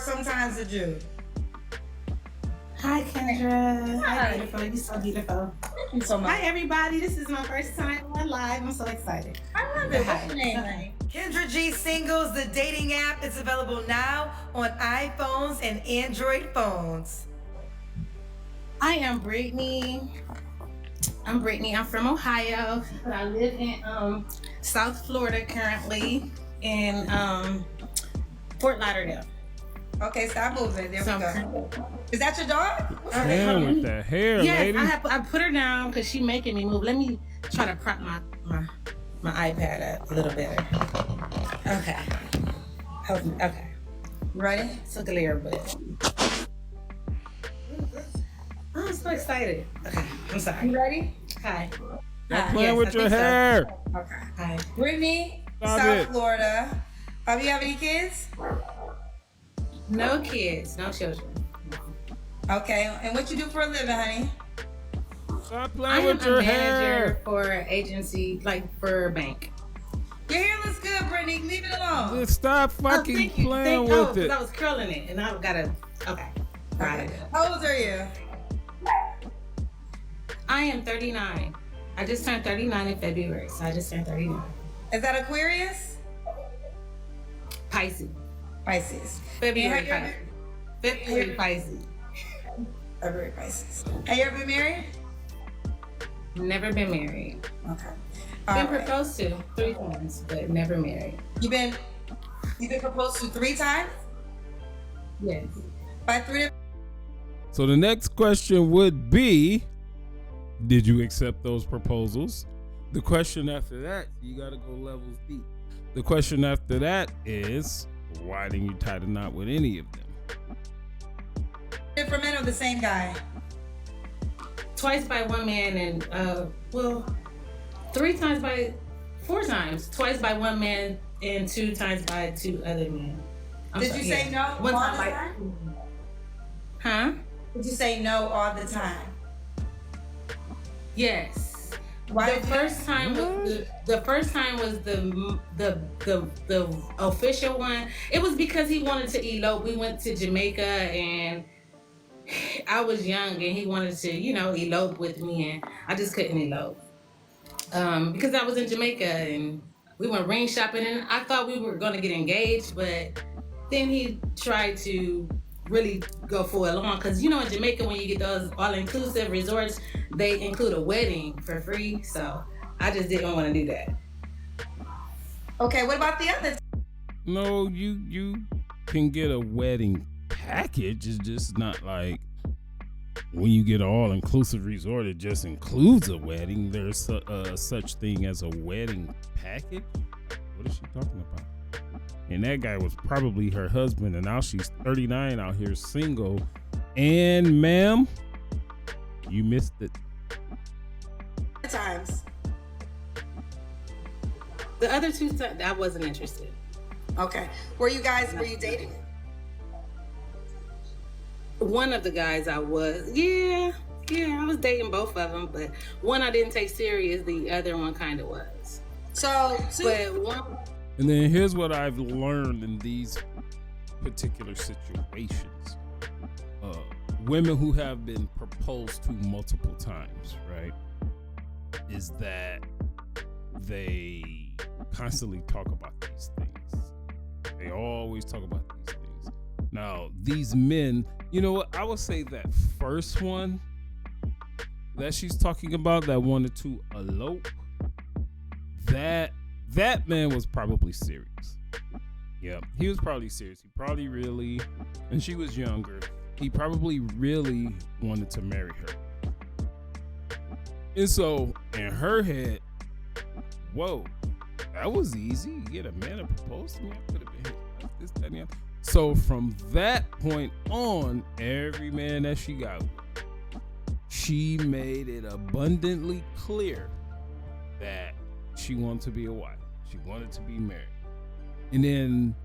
sometimes a Jew. Hi, Kendra. Hi. Beautiful. You're so beautiful. Thank you so much. Hi, everybody. This is my first time on live. I'm so excited. I love it. Hi. What's your name, honey? Kendra G Singles, the dating app, is available now on iPhones and Android phones. I am Brittany. I'm from Ohio, but I live in South Florida currently in Fort Lauderdale. Okay, stop moving. There we go. Is that your dog? Man with the hair, Yes, lady. I put her down because she's making me move. Let me try to prop my iPad up a little better. Okay. Okay. Ready? Took a little bit. Oh, I'm so excited. Okay, I'm sorry. You ready? Hi. Stop Hi. playing Yes, with I your think so. hair. Okay. Hi. Brittany, Stop South it. Florida. You have any kids? No kids, no children. Okay. And what you do for a living, honey? Stop I playing am with a your manager hair. for an agency, like for a bank. Your hair looks good, Brittany. Leave it alone. Just stop fucking thank you. playing Oh, with 'cause it. I was curling it, and I gotta. Okay. Got Okay. it. How old are you? I am 39. I just turned 39 in February, so I just turned 39. Is that Aquarius? Pisces. Pisces. February And have Pisces. you February Pisces. February Pisces. Have you ever been married? Never been married. Okay. Been All right. proposed to 3 times, but never married. You've been proposed to 3 times? Yes. By 3 So the next question would be, did you accept those proposals? The question after that, you got to go levels deep. The question after that is, why didn't you tie the knot with any of them? different men or the same guy? Twice by one man and 3 times by 4 times. Twice by one man and 2 times by 2 other men. Did you say no One all time the by. time? Huh? Did you say no all the time? Yes. Why The did you- first time was the first time was the official one. It was because he wanted to elope. We went to Jamaica and I was young and he wanted to, elope with me and I just couldn't elope. Because I was in Jamaica and we went ring shopping and I thought we were gonna get engaged, but then he tried to really go for it long because in Jamaica when you get those all-inclusive resorts, they include a wedding for free. So I just didn't want to do that. Okay, what about the other? No, you can get a wedding package. It's just not like when you get an all-inclusive resort, it just includes a wedding. There's such thing as a wedding package. What is she talking about? And that guy was probably her husband, and now she's 39 out here single. And ma'am, you missed it. Times. The other 2 times, I wasn't interested. Okay. Were you dating? One of the guys I was, I was dating both of them, but one I didn't take serious. The other one kind of was. So, But one, And then here's what I've learned in these particular situations. Women who have been proposed to multiple times, right, is that they constantly talk about these things. They always talk about these things. Now, these men, you know what? I would say that first one that she's talking about, that wanted to elope, that man was probably serious. Yeah, he was probably serious. He probably really, and she was younger, he probably really wanted to marry her. And so, in her head, whoa, that was easy. You get a man to propose to me, I could have been hit like this, that, and the other. So, from that point on, every man that she got with, she made it abundantly clear that she wanted to be a wife. She wanted to be married. And then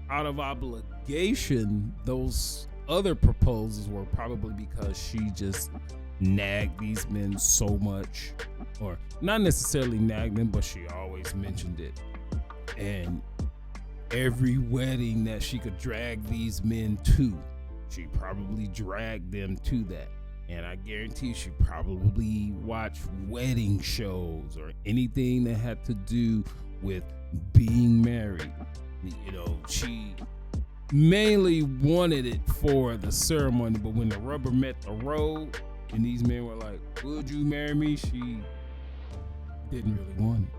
out of obligation, those other proposals were probably because she just nagged these men so much, or not necessarily nagged them, but she always mentioned it. And every wedding that she could drag these men to, she probably dragged them to that. And I guarantee she probably watched wedding shows or anything that had to do with being married. You know, she mainly wanted it for the ceremony, but when the rubber met the road and these men were like, would you marry me? She didn't really want it.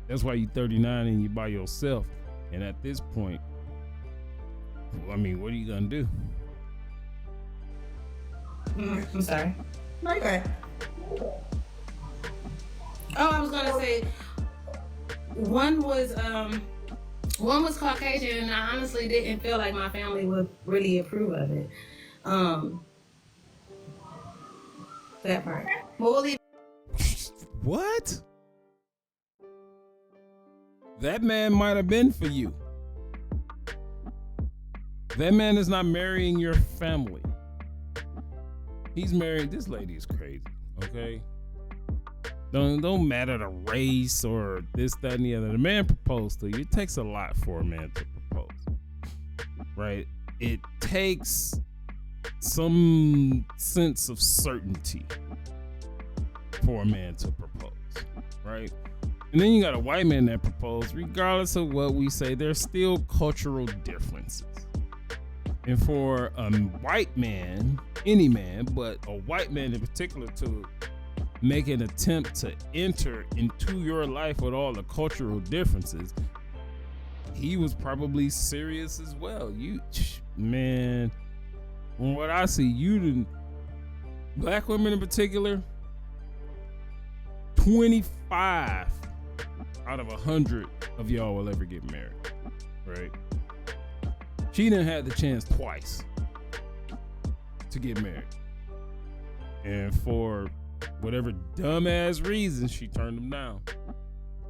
That's why you're 39 and you're by yourself. And at this point, I mean, what are you gonna do? I'm sorry. No, go ahead. Oh, I was gonna say one was Caucasian, and I honestly didn't feel like my family would really approve of it. That part. Well, we'll leave. What? That man might have been for you. That man is not marrying your family. He's married. This lady is crazy. Okay. Don't matter the race or this, that, and the other. The man proposed to you. It takes a lot for a man to propose, right? It takes some sense of certainty for a man to propose, right? And then you got a white man that proposed. Regardless of what we say, there's still cultural differences. And for a white man, any man, but a white man in particular, to make an attempt to enter into your life with all the cultural differences, he was probably serious as well. You, man, from what I see, you didn't, black women in particular, 25 out of 100 of y'all will ever get married, right? She didn't have the chance twice to get married. And for whatever dumbass reason, she turned them down.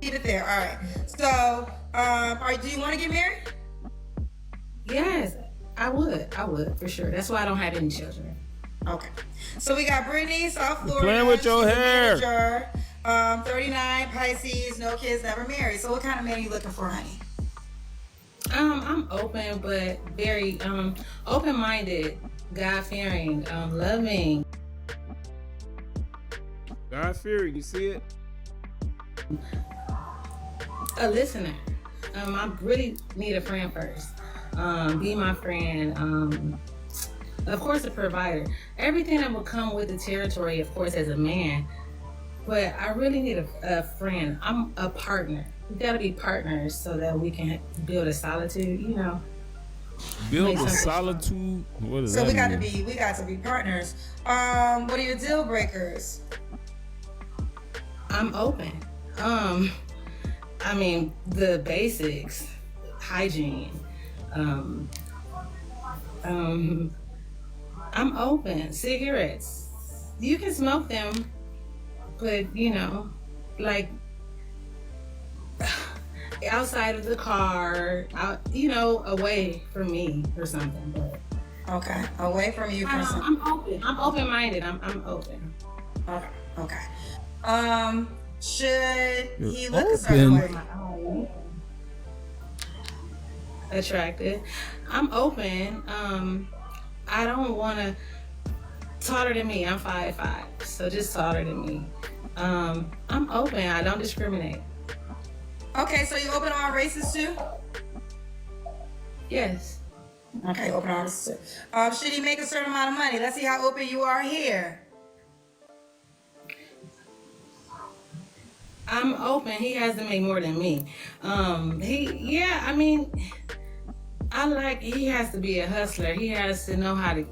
Leave it there. All right. So, do you want to get married? Yes, I would for sure. That's why I don't have any children. Okay. So we got Brittany, South Florida. Playing with your She's a hair. manager, 39, Pisces, no kids, never married. So what kind of man are you looking for, honey? I'm open, but very open-minded, God-fearing, loving. God-fearing, you see it? A listener. I really need a friend first. Be my friend. Of course, a provider. Everything that will come with the territory, of course, as a man. But I really need a friend. I'm a partner. We gotta be partners so that we can build a solitude, you know. Build a solitude? What does that mean? So we got to be partners. What are your deal breakers? I'm open. I mean, the basics, hygiene. I'm open. Cigarettes, you can smoke them, but you know, like outside of the car, out, you know, away from me or something. But okay, away from you. I'm open. I'm open-minded. I'm open. Okay. Should he look a certain way? Attractive. I'm open. I don't want to taller than me. I'm 5'5", so just taller than me. I'm open. I don't discriminate. Okay, so you open to all races too? Yes. Okay, open to all races too. Should he make a certain amount of money? Let's see how open you are here. I'm open. He has to make more than me. He has to be a hustler. He has to know how to,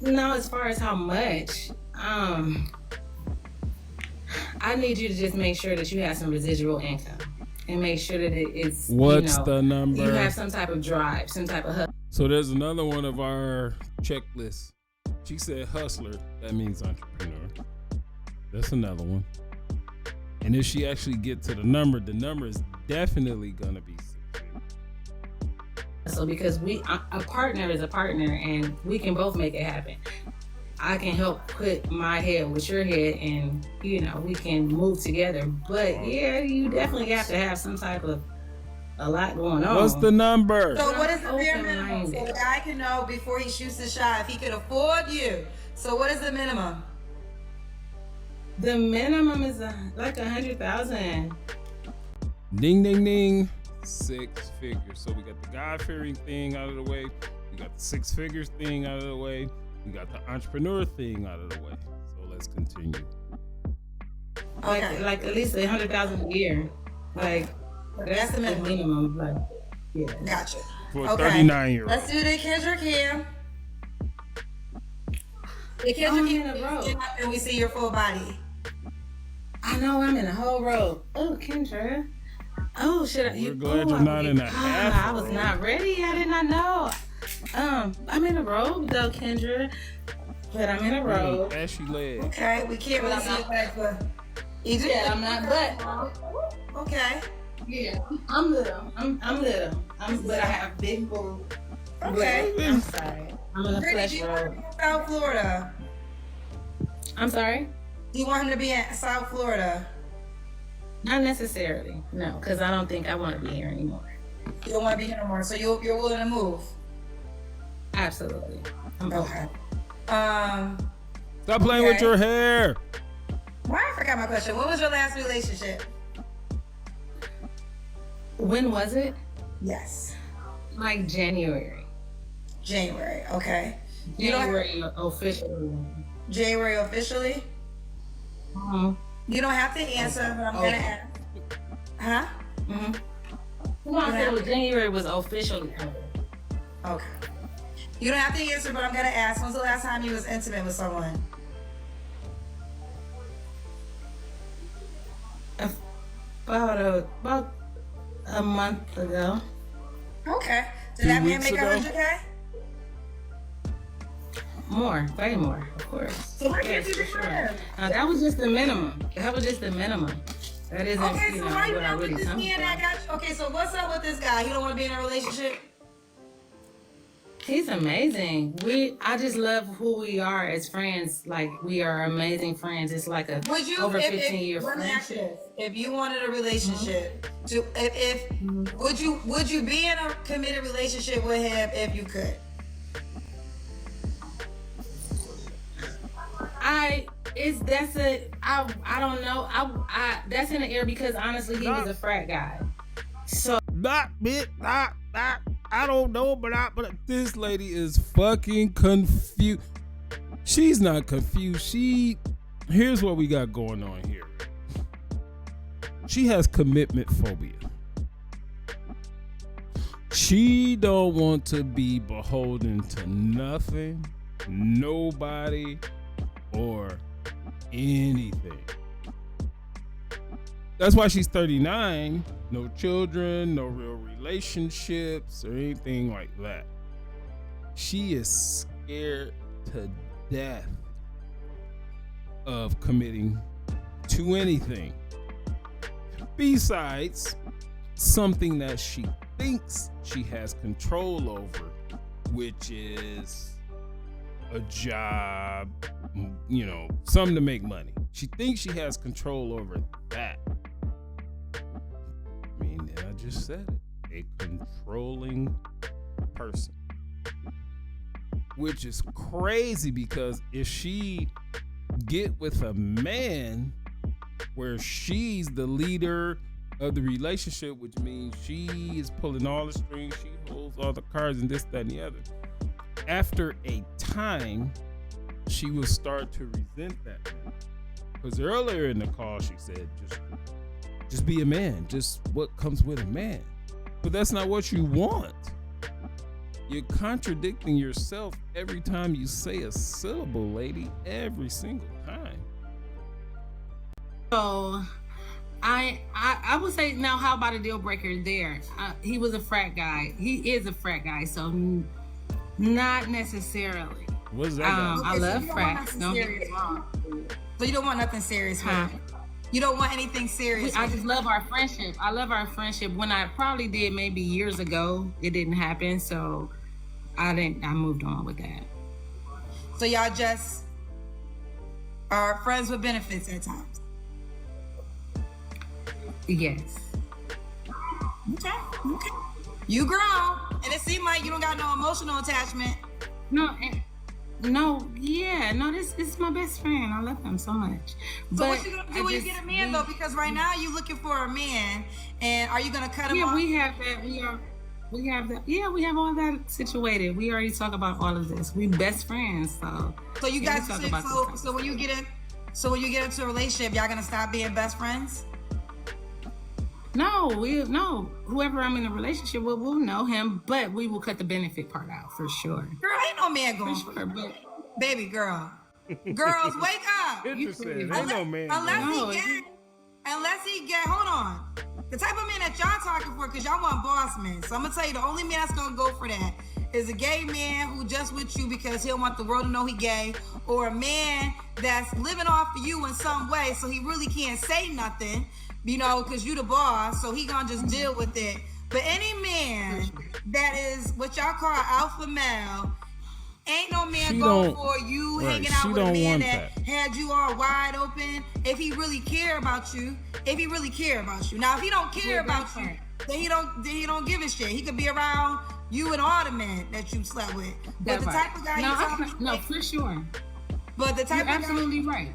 as far as how much, I need you to just make sure that you have some residual income and make sure that it's, what's the number? You have some type of drive, some type of hustle. So there's another one of our checklists. She said hustler. That means entrepreneur. That's another one. And if she actually get to the number is definitely gonna be 6 figures. So because a partner is a partner and we can both make it happen. I can help put my head with your head and, we can move together. But yeah, you definitely have to have some type of a lot going on. What's the number? So what is the bare minimum? So Open-minded. the guy can know before he shoots the shot if he could afford you. So what is the minimum? The minimum is like 100,000. Ding, ding, ding. 6 figures. So we got the God-fearing thing out of the way. We got the 6 figures thing out of the way. We got the entrepreneur thing out of the way. So let's continue. Okay. Like at least 100,000 a year. Like That's the minimum. minimum. Like, yeah. Gotcha. For a Okay. 39-year-old. Let's do the Kendrick here. The Kendrick I'm here, in a row. get up and we see your full body. I know I'm in a whole row. Oh, Kendra. Oh, should I? We're glad you're not in a half I was row. not ready. I did not know. I'm in a robe though, Kendra. But I'm in a robe. Ashy leg. Okay, we can't really see your legs, but Egypt. Yeah, I'm not. But Okay. yeah, I'm little. I'm little. But I have big boobs. Okay. I'm sorry. I'm in a Brittany, flesh do you want him robe. to be in South Florida? I'm sorry. Do you want him to be in South Florida? Not necessarily. No, because I don't think I want to be here anymore. You don't want to be here no more, so you're willing to move. Absolutely. I'm Okay. Stop playing with Okay. your hair. Why I forgot my question. What was your last relationship? When was it? Yes. Like January. January. Okay. You don't January officially. January officially? You don't have to answer, but I'm gonna ask. Huh? No, I said it was January was officially over. Okay. You don't have to answer, but I'm gonna ask. When's the last time you was intimate with someone? About a month ago. Okay. Did 2 that man weeks make ago? 100K? More, way more, of course. So why Yes, can't you for be sure. friends? That was just the minimum. That was just the minimum. That isn't, Okay, you so know, why you what I not with really this come man that from. got you? Okay, so what's up with this guy? He don't want to be in a relationship? He's amazing. I just love who we are as friends. Like, we are amazing friends. It's like a Would you, over if, 15-year let me ask you friendship. this. If you wanted a relationship, would you be in a committed relationship with him if you could? I don't know. That's in the air because honestly he was a frat guy. So I don't know, but this lady is fucking confused. She's not confused. Here's what we got going on here. She has commitment phobia. She don't want to be beholden to nothing, nobody, or anything. That's why she's 39. No children, no real relationships or anything like that. She is scared to death of committing to anything besides something that she thinks she has control over, which is a job, something to make money. She thinks she has control over that. I mean, I just said it. A controlling person. Which is crazy because if she get with a man where she's the leader of the relationship, which means she is pulling all the strings, she holds all the cards and this, that, and the other. After a time, she will start to resent that man. Because earlier in the call, she said, just be a man. Just what comes with a man. But that's not what you want. You're contradicting yourself every time you say a syllable, lady. Every single time. So I would say now, how about a deal breaker there? He was a frat guy. He is a frat guy, so not necessarily. What's that? I Okay, so love you don't want frats. nothing Don't get serious. me wrong. So you don't want nothing serious with Huh? him? You don't want anything serious I with just him? love our friendship. I love our friendship. When I probably did maybe years ago, it didn't happen, so I moved on with that. So y'all just are friends with benefits at times? Yes. Okay. You grown, and it seems like you don't got no emotional attachment. No, this is my best friend. I love him so much. So but what you gonna do when you get a man though? Because right now you looking for a man, and are you gonna cut him off? Yeah, we have that. We have that. Yeah, we have all that situated. We already talk about all of this. We best friends, so you guys talk about so when you get into a relationship, y'all gonna stop being best friends? No, whoever I'm in a relationship with, we'll know him, but we will cut the benefit part out for sure. Girl, ain't no man going for sure, but baby girl. Girls, wake up. Unless he get, hold on. The type of man that y'all talking for, because y'all want boss men. So I'm going to tell you, the only man that's going to go for that is a gay man who just with you because he'll want the world to know he gay, or a man that's living off of you in some way so he really can't say nothing, you know, because you the boss, so he going to just deal with it. But any man that is what y'all call alpha male, ain't no man going for you hanging out with a man that had you all wide open if he really care about you. Now, if he don't care about you, then he don't give a shit. He could be around you and all the men that you slept with. But the type of guy for sure. But the type You're of absolutely right.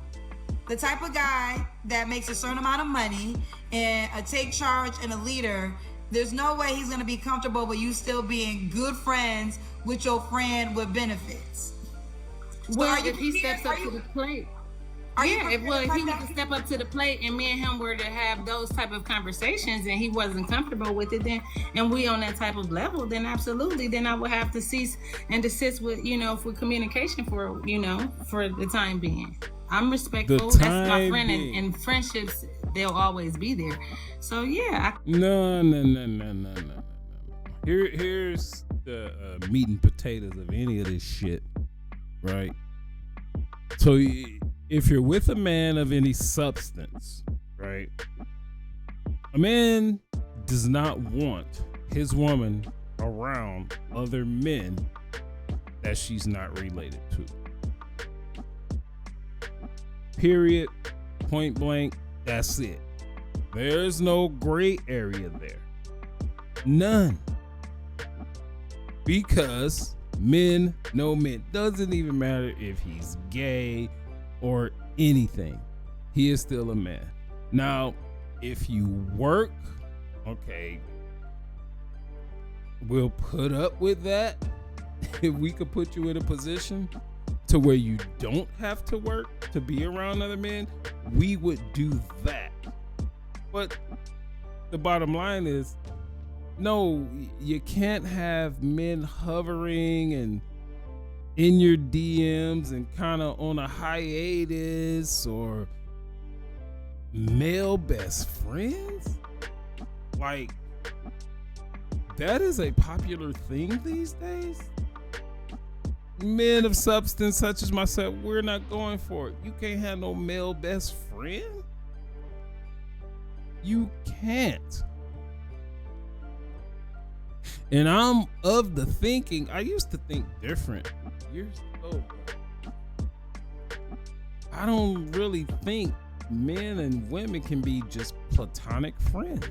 The type of guy that makes a certain amount of money and take charge and a leader, there's no way he's gonna be comfortable with you still being good friends with your friend with benefits. Well, if he steps up to the plate. If he was to step up to the plate and me and him were to have those type of conversations and he wasn't comfortable with it, then, and we on that type of level, then absolutely, then I would have to cease and desist with, for communication for the time being. I'm respectful. That's my friend, and friendships, they'll always be there. So yeah. No. Here's the meat and potatoes of any of this shit, right? So if you're with a man of any substance, right? A man does not want his woman around other men that she's not related to. Period. Point blank. That's it. There's no gray area there. None. Because men know men. Doesn't even matter if he's gay or anything. He is still a man. Now, if you work, okay, we'll put up with that. If we could put you in a position to where you don't have to work to be around other men, we would do that. But the bottom line is, no, you can't have men hovering and in your DMs and kind of on a hiatus, or male best friends. Like, that is a popular thing these days. Men of substance such as myself, we're not going for it. You can't have no male best friend. You can't. And I'm of the thinking, I used to think different years ago. I don't really think men and women can be just platonic friends.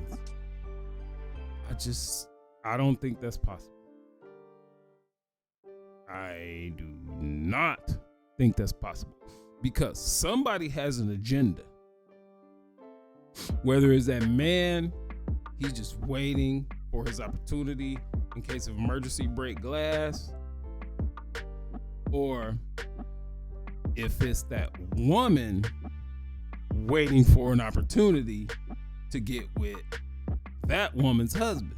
I don't think that's possible. I do not think that's possible, because somebody has an agenda. Whether it's that man, he's just waiting for his opportunity in case of emergency, break glass, or if it's that woman waiting for an opportunity to get with that woman's husband.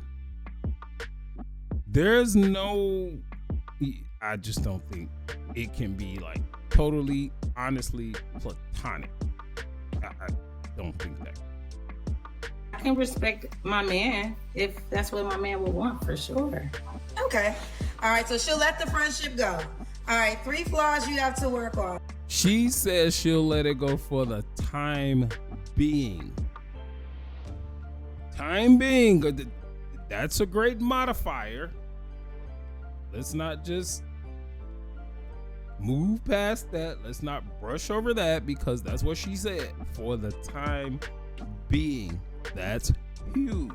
There's no, I just don't think it can be like totally, honestly platonic. I don't think that. I can respect my man if that's what my man would want, for sure. Okay. All right, so she'll let the friendship go. All right, 3 flaws you have to work on. She says she'll let it go for the time being. Time being, that's a great modifier. Let's not just move past that. Let's not brush over that, because that's what she said. For the time being. That's huge.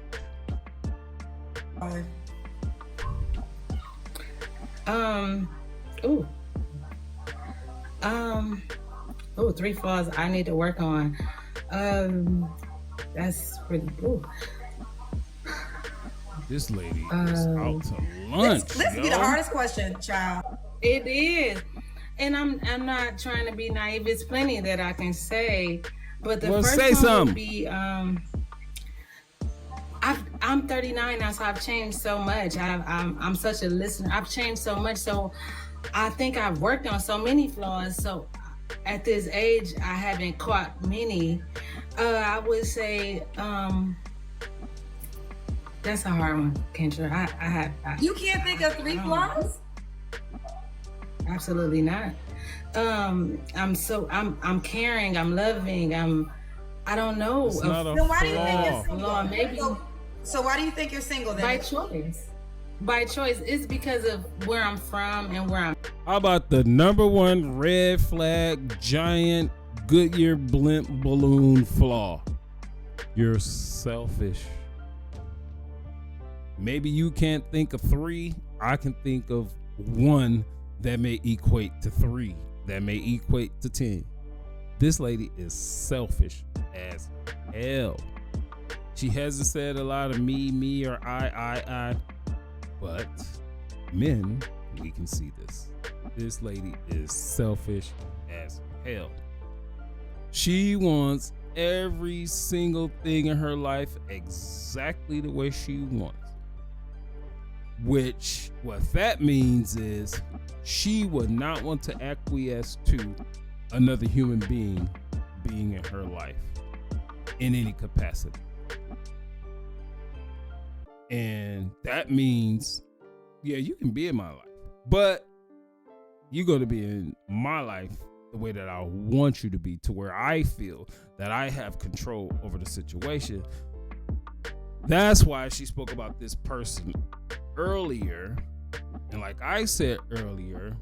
Ooh. Oh, 3 flaws I need to work on. That's pretty cool. This lady is out to lunch. This be the hardest question, child. It is. And I'm not trying to be naive. It's plenty that I can say. But the first say one something. would be I'm 39 now, so I've changed so much. I'm such a listener. I've changed so much. So I think I've worked on so many flaws. So at this age, I haven't caught many. I would say that's a hard one, Kendra. I You can't think of 3 flaws? Absolutely not. I'm caring, I'm loving, I don't know. It's not a Then why do you think flaw. you're single? Flaw, maybe. So why do you think you're single then? By choice. By choice. It's because of where I'm from and where I'm. How about the number one red flag, giant Goodyear blimp balloon flaw? You're selfish. Maybe you can't think of 3. I can think of 1 that may equate to 3, that may equate to 10. This lady is selfish as hell. She hasn't said a lot of me, or I, but men, we can see this. This lady is selfish as hell. She wants every single thing in her life exactly the way she wants. Which, what that means is she would not want to acquiesce to another human being in her life in any capacity. And that means, yeah, you can be in my life, but you're going to be in my life the way that I want you to be, to where I feel that I have control over the situation. That's why she spoke about this person earlier. And like I said earlier,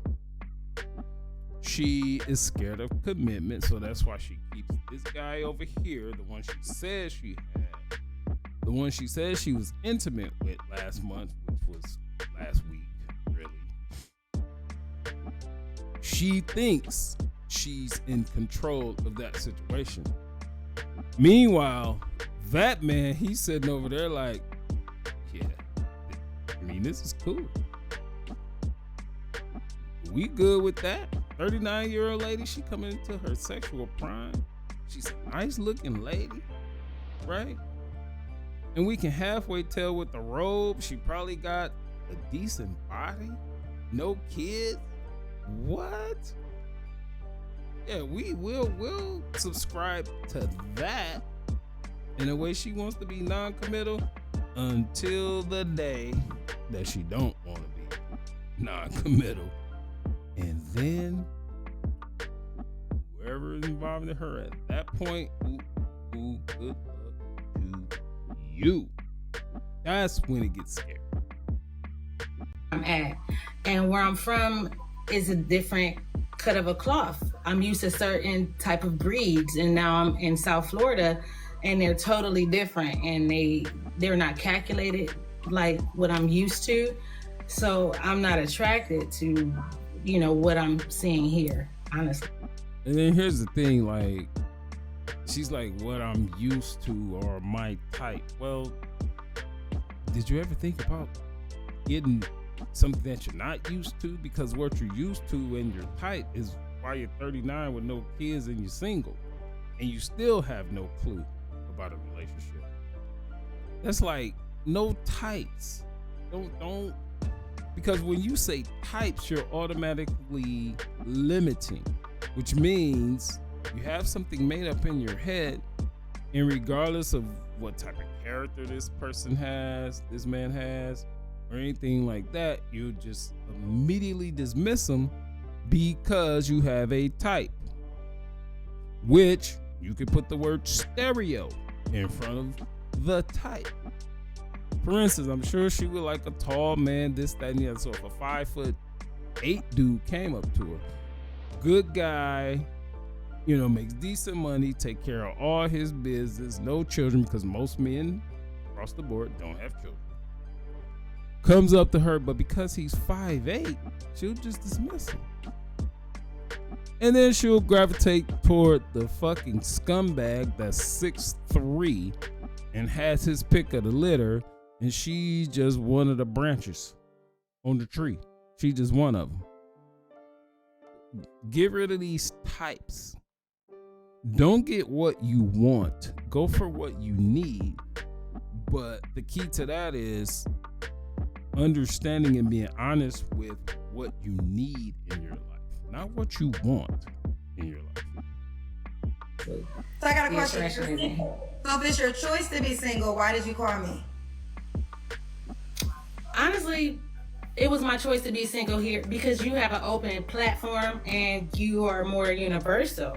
she is scared of commitment. So that's why she keeps this guy over here, the one she says she had, the one she says she was intimate with last month, which was last week, really. She thinks she's in control of that situation. Meanwhile, that man, he's sitting over there like, yeah, I mean, this is cool. We good with that. 39-year-old lady, she coming into her sexual prime. She's a nice looking lady, right? And we can halfway tell with the robe, she probably got a decent body, no kids. What? Yeah, we'll subscribe to that in a way she wants to be non-committal until the day that she don't want to be non-committal. And then whoever is involved in her at that point, good luck to you. That's when it gets scary. I'm at, and where I'm from is a different cut of a cloth. I'm used to certain type of breeds, and now I'm in South Florida, and they're totally different, and they're not calculated like what I'm used to. So I'm not attracted to, what I'm seeing here, honestly. And then here's the thing, like, she's like, what I'm used to or my type. Well, did you ever think about getting something that you're not used to? Because what you're used to and your type is why you're 39 with no kids and you're single, and you still have no clue about a relationship. That's like no types. Don't because when you say types, you're automatically limiting, which means you have something made up in your head, and regardless of what type of character this man has, or anything like that, you just immediately dismiss them because you have a type, which you could put the word stereo in front of the type. For instance, I'm sure she would like a tall man, this, that, and the other. So if a 5'8" dude came up to her, good guy, makes decent money, take care of all his business, no children, because most men across the board don't have children. comes up to her, but because he's 5'8", she'll just dismiss him. And then she'll gravitate toward the fucking scumbag that's 6'3" and has his pick of the litter, and she's just one of the branches on the tree. She's just one of them. Get rid of these types. Don't get what you want. Go for what you need. But the key to that is understanding and being honest with what you need in your life, not what you want in your life. So I got a question. So if it's your choice to be single, why did you call me? Honestly, it was my choice to be single here because you have an open platform and you are more universal.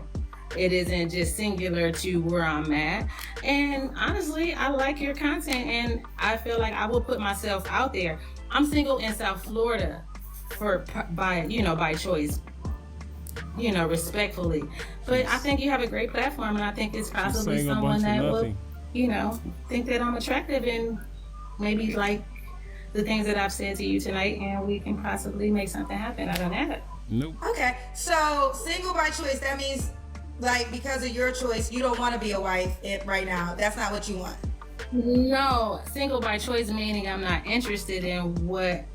It isn't just singular to where I'm at. And honestly, I like your content and I feel like I will put myself out there. I'm single in South Florida by choice, respectfully. But I think you have a great platform and I think it's possibly someone that will, think that I'm attractive and maybe like the things that I've said to you tonight and we can possibly make something happen out of that. Nope. Okay, so single by choice, that means like because of your choice, you don't want to be a wife right now. That's not what you want. No, single by choice meaning I'm not interested in what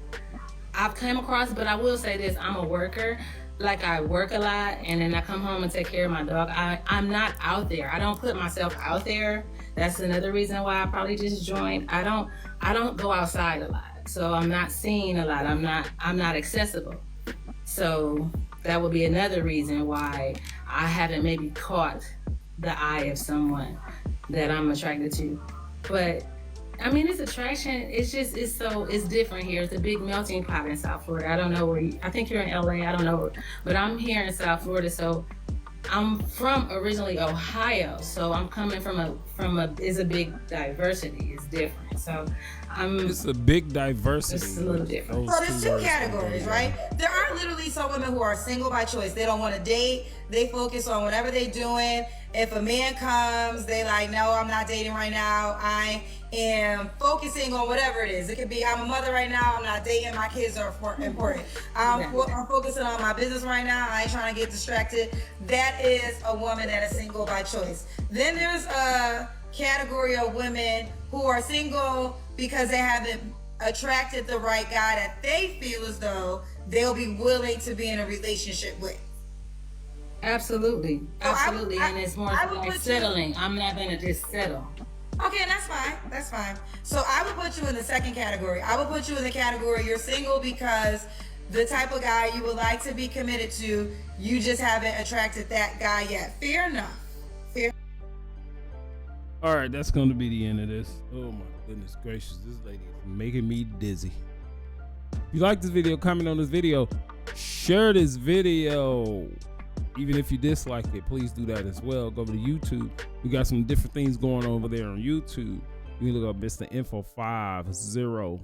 I've come across, but I will say this, I'm a worker. Like I work a lot and then I come home and take care of my dog. I'm not out there. I don't put myself out there. That's another reason why I probably just joined. I don't go outside a lot. So I'm not seen a lot. I'm not accessible. So that would be another reason why I haven't maybe caught the eye of someone that I'm attracted to. But I mean, it's attraction. It's different here. It's a big melting pot in South Florida. I don't know where I think you're in LA. I don't know, but I'm here in South Florida. So I'm from originally Ohio. So I'm coming from it's a big diversity. It's different. So it's a big diversity. It's a little different. So there's two categories, right? There are literally some women who are single by choice. They don't want to date. They focus on whatever they're doing. If a man comes, they like, no, I'm not dating right now. I am focusing on whatever it is. It could be, I'm a mother right now. I'm not dating. My kids are important. I'm focusing on my business right now. I ain't trying to get distracted. That is a woman that is single by choice. Then there's a category of women who are single because they haven't attracted the right guy that they feel as though they'll be willing to be in a relationship with. Absolutely. And it's more like settling. I'm not going to just settle. Okay, that's fine. So I would put you in the second category. I would put you in the category you're single because the type of guy you would like to be committed to, you just haven't attracted that guy yet. Fair enough. All right, that's going to be the end of this. Oh my goodness gracious, this lady is making me dizzy. If you like this video, comment on this video, share this video. Even if you dislike it, please do that as well. Go to YouTube. We got some different things going on over there on YouTube. You can look up Mr. Info 5000.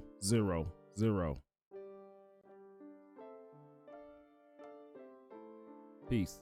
Peace.